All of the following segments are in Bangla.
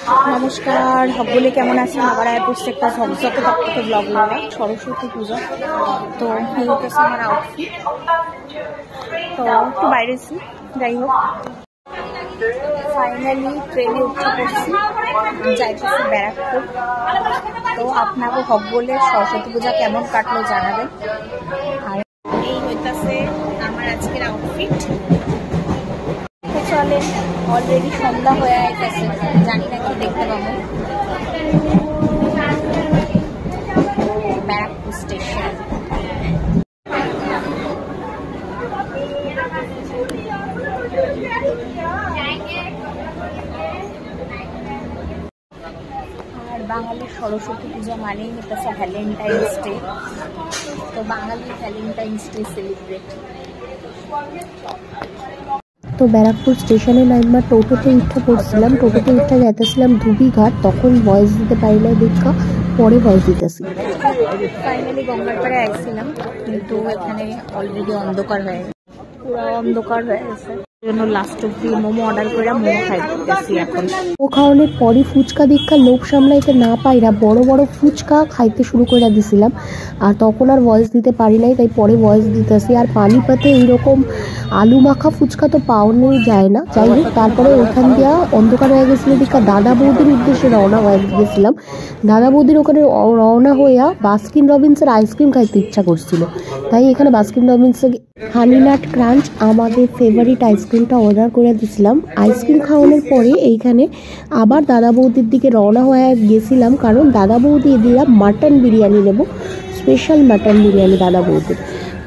নমস্কার, সকলে কেমন আছেন? আবার পড়ছে একটা ঝকঝকে তকতকে ব্লগ নেওয়া সরস্বতী পূজা। তো এই হচ্ছে আমার আউটফিট। তো একটু বাইরেছি, যাই হোক ফাইনালি ট্রেনে উঠে পড়ছি, যাইতেছি ব্যারাকপুর। তো আপনাকে সকলে সরস্বতী পূজা কেমন কাটলো জানাবেন। আর এই হইতেছে আমার আজকের আউটফিট। চলে অলরেডি সন্ধ্যা হয়ে গেছে, জানি না কি দেখতে পাবো। ব্যারাকপুর স্টেশন। আর বাঙালির সরস্বতী পূজা মানেই হচ্ছে ভ্যালেন্টাইন্স ডে। তো বাঙালি ভ্যালেন্টাইন্স ডে সেলিব্রেট। তো ব্যারাকপুর স্টেশনে নাইমা টোটোতে উঠে পড়ছিলাম। টোটোতে উঠে যাইতেছিলাম ধুবিঘাট। তখন ভয়েস দিতে পারি না, দেখা পরে ভয়েস দিতেছি। ফাইনালি গঙ্গার পাড়ে আইছিলাম, কিন্তু এখানে অলরেডি অন্ধকার হয়ে গেছে, পুরো অন্ধকার হয়ে গেছে। জন্য লাস্ট অব্দি মোমো অর্ডার করে মোমো খাইতেছি এখন। ও খাওয়ানোর পরই ফুচকা দীক্ষা লোভ সামলাইতে না পাইরা বড় বড় ফুচকা খাইতে শুরু করে দিছিলাম। আর তখন আর ভয়েস দিতে পারি নাই, তাই পরে ভয়েস দিতেছি। আর পানিপাতে এইরকম আলু মাখা ফুচকা তো পাওয়ানোই যায় না। যাই হোক, তারপরে ওইখান দিয়া অন্ধকার হয়ে গেছিল দীক্ষা দাদা বৌদির উদ্দেশ্যে রওনা হয়ে গেছিলাম। দাদা বৌদির ওখানে রওনা হইয়া বাস্কিন রবিন্সের আইসক্রিম খাইতে ইচ্ছা করছিল, তাই এখানে বাস্কিন রবিন্সের হানি নাট ক্রাঞ্চ আমাদের ফেভারিট আইসক্রিমটা অর্ডার করে দিয়েছিলাম। আইসক্রিম খাওয়ানোর পরে এইখানে আবার দাদা বৌদির দিকে রওনা হয়ে গেছিলাম, কারণ দাদা বৌদি দিলাম মাটন বিরিয়ানি নেব, স্পেশাল মাটন বিরিয়ানি দাদা বৌদির।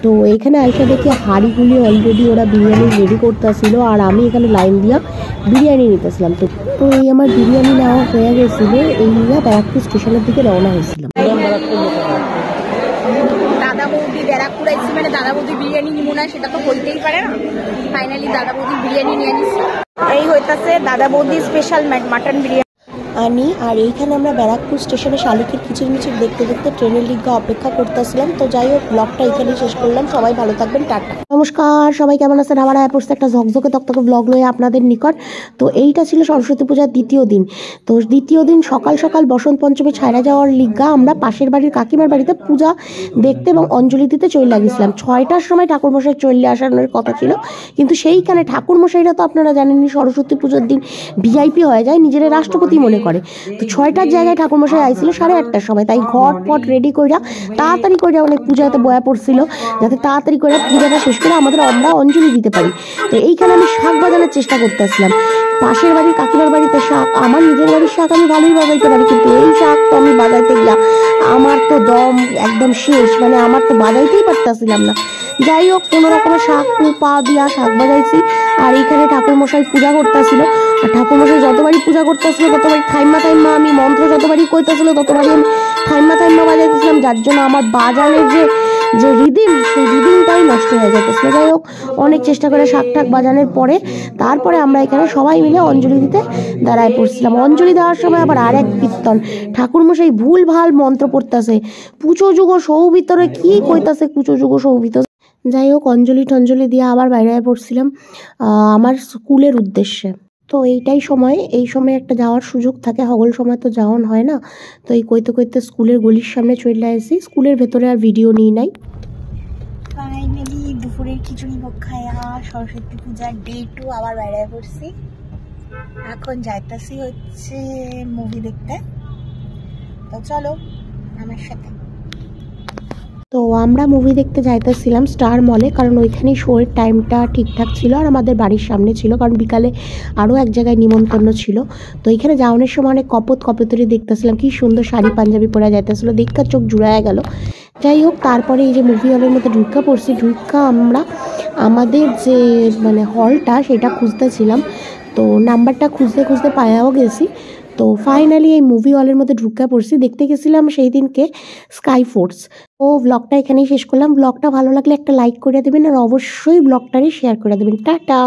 তো এখানে আইসা দেখি হাঁড়িগুলি অলরেডি ওরা বিরিয়ানি রেডি করতেছিল, আর আমি এখানে লাইন দিয়া বিরিয়ানি নিতেছিলাম। তো এই আমার বিরিয়ানি নেওয়া হয়ে গেছিল, এই নিয়ে ব্যারাকপুর স্টেশনের দিকে রওনা হয়েছিলাম। দাদা বৌদি ব্যারাকপুর আইসি মানে দাদা বৌদি বিরিয়ানি নিবো না সেটা তো হইতেই পারে না। ফাইনালি দাদা বৌদি বিরিয়ানি নিয়ে নিচ্ছি। এই হইতাছে দাদা বৌদি স্পেশাল মাটন বিরিয়ানি আনি। আর এইখানে আমরা ব্যারাকপুর স্টেশনে শালিকের কিচিরমিচির দেখতে দেখতে ট্রেনের লিগা অপেক্ষা করতেছিলাম। তো যাই হোক, ব্লগটা এখানেই শেষ করলাম। সবাই ভালো থাকবেন, টাটা। নমস্কার, সবাই কেমন আছেন? আবার পড়ছে একটা ঝকঝকে তকতকে ব্লগ লয়ে আপনাদের নিকট। তো এইটা ছিল সরস্বতী পূজার দ্বিতীয় দিন। তো দ্বিতীয় দিন সকাল সকাল বসন্ত পঞ্চমী ছাড়া যাওয়ার লিগা আমরা পাশের বাড়ির কাকিমার বাড়িতে পূজা দেখতে এবং অঞ্জলি দিতে চলে লাগিয়েছিলাম। 6টার সময় ঠাকুরমশাই চলে আসানোর কথা ছিল, কিন্তু সেইখানে ঠাকুরমশাইরা তো আপনারা জানেনই সরস্বতী পুজোর দিন ভিআইপি হয়ে যায়, নিজেরা রাষ্ট্রপতি মনে করে। তো 6টার জায়গায় ঠাকুরমশাই আইছিল 8:30টার সময়, তাই ঘট পট রেডি কইরা তাড়াতাড়ি করে অনেক পূজাতে বয়া পড়ছিল, যাতে তাড়াতাড়ি করে পূজাটা শেষ করে আমরা অঞ্জলি দিতে পারি। তো এইখানে আমি শাক বাজানোর চেষ্টা করতেছিলাম। পাশের বাড়ির কাকিমার বাড়িতে শাক, আমার নিজের বাড়ির শাক আমি ভালোই বাজাইতে পারি, কিন্তু এই শাক তো আমি বাজাইতে গেলাম আমার তো দম একদম শেষ, মানে আমার তো বাজাইতেই পারতেছিলাম না। যাই হোক, কোনো রকমের শাক পা দিয়া শাক বাজাইছি। আর এইখানে ঠাকুরমশাই পূজা করতেছিল, আর ঠাকুরমশাই যতবারই পূজা করতেছিল ততবারই থাইম্মা আমি মন্ত্র যতবারই কইতেছিল ততবারই আমি থাইম্মা বাজাইতেছিলাম, যার জন্য আমার বাজানের যে রিদিম, সেই রিদিমটাই নষ্ট হয়ে যাইতেছিল। যাই হোক, অনেক চেষ্টা করে শাক ঠাক বাজানোর পরে তারপরে আমরা এখানে সবাই মিলে অঞ্জলি দিতে দাঁড়ায় পড়ছিলাম। অঞ্জলি দেওয়ার সময় আবার আর এক কীর্তন, ঠাকুরমশাই ভুল ভাল মন্ত্র পড়তেছে, পুচো যুগ সৌ ভিতরে কি কইতাছে, পুচো যুগ সৌ ভিতরে। যাই হোক, অঞ্জলি টঞ্জলি দিয়ে আবার বাইরে পড়ছিলাম আমার স্কুলের উদ্দেশ্যে। তো এই সময় একটা যাওয়ার সুযোগ থাকে, সকল সময় তো যাওয়ান হয় না। তো এই কইতে কইতে স্কুলের গলির সামনে চলে আসি। স্কুলের ভেতরে আর ভিডিও নিই নাই। ফাইনালি দুপুরের খিচুড়ি ভোগ খায়া সরস্বতী পূজার ডে 2 আবার বাইরে পড়ছি। এখন যাইতাছি হচ্ছে মুভি দেখতে। তো চলো আমার সাথে। তো আমরা মুভি দেখতে যাইতেছিলাম স্টার মলে, কারণ ওইখানেই শোয়ের টাইমটা ঠিকঠাক ছিল, আর আমাদের বাড়ির সামনে ছিল, কারণ বিকালে আরও এক জায়গায় নিমন্ত্রণ ছিল। তো এখানে যাওয়ানোর সময় অনেক কপোতরি দেখতেছিলাম, কি সুন্দর শাড়ি পাঞ্জাবি পরে যাইতেছিল, দেখা চোখ জুড়ায় গেল। যাই হোক, তারপরে এই যে মুভি হলের মধ্যে ঢুকা পড়ছি। আমরা আমাদের যে মানে হলটা সেটা খুঁজতেছিলাম, তো নাম্বারটা খুঁজতে খুঁজতে পায়াও গেছি। তো ফাইনালি এই মুভি হলের মধ্যে ঢুকে পড়ছি। দেখতে গেছিলাম সেই দিনকে স্কাই ফোর্স। ও ব্লগটা এখানেই শেষ করলাম। ব্লগটা ভালো লাগলে একটা লাইক করে দেবেন, আর অবশ্যই ব্লগটারই শেয়ার করে দেবেন। টাটা।